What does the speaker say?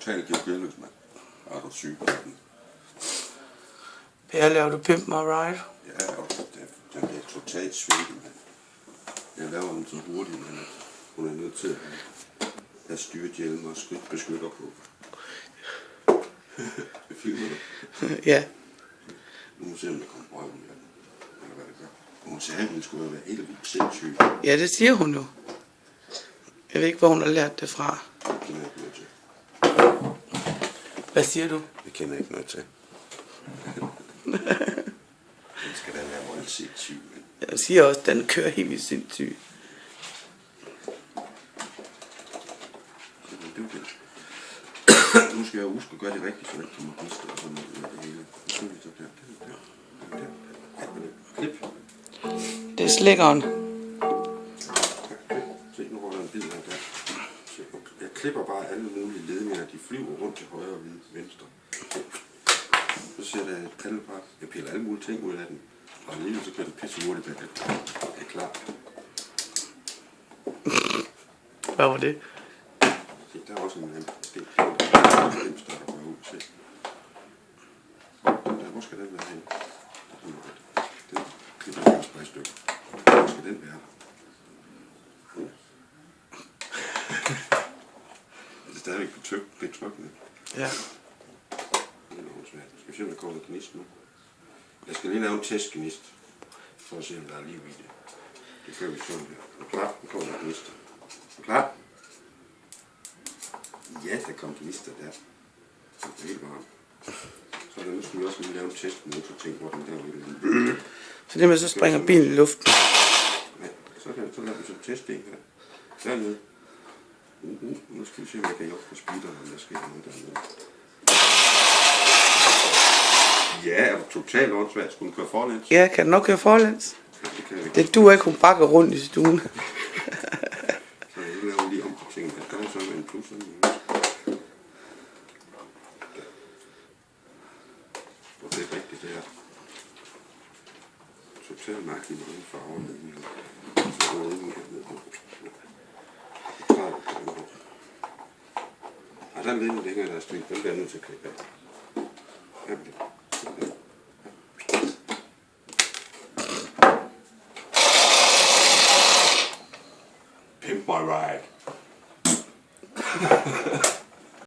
totalt gearløs, mand. Er du syg? Per, laver du Pimp My Ride? Ja, og den bliver totalt svækket, mand. Jeg laver den så hurtigt, men hun er nødt til at have styrthjelm og skridtbeskytter på. Det filmer du? Ja. Nu må vi se, om der kommer røven i den. Eller hvad det gør. Hun sagde, at hun skulle være helt vildt sindssyg. Ja, det siger hun jo. Jeg ved ikke, hvor hun har lært det fra. Det kender jeg ikke noget til. Hvad siger du? Det kender jeg ikke noget til. Den skal da være meget sindssyg, men... Jeg siger også, at den kører helt vildt sindssygt. Nu skal jeg huske at gøre det rigtigt, så jeg ikke kommer gister og sådan noget det hele. Så er det så der. Klip. Det er slikkeren. Se, nu holder jeg en bid af der. Jeg klipper bare alle mulige ledninger, de flyver rundt til højre og venstre. Så ser jeg et paddelbræt. Jeg piller alle mulige ting ud af den. Og alligevel så kører den pisse hurtigt bag. Det er klart. Hvad var det? Der er også en lampe. Hvor skal den være hen? Den klipper jeg også bare i stykker. Hvor skal den være? Det er stadigvæk betryggende. Ja. Det er noget svært. Skal vi se, om der kommer en gnist nu? Jeg skal lige lave en testgnist, for at se, om der er liv i det. Det gør vi sådan her. Er du klar? Nu kommer der gnister. Er du klar? Ja, der kom gnister der. Det er helt varmt. Så nu skal vi også lige lave en testmotor-ting, hvor den der vil. Så det med, så springer bilen i luften. Ja, så laver vi sådan en testding her. Dernede. Nu skal vi se, om jeg kan hjælpe på speederen, om der sker noget dernede. Ja, er du totalt åndssvagt? Skulle den køre forlæns? Ja, kan den nok køre forlæns? Ja, det kan jeg ikke. Det duer ikke, hun bakker rundt i stuen. Så jeg laver lige om på tingene. Der er sådan en plus. Og det er rigtigt, det her. Totalt mærkeligt med den farve. Så er der ikke hernede. Og der er lidt længere, der er styrt. Den bliver jeg nødt til at klippe af. Jamen. Pimp My Ride.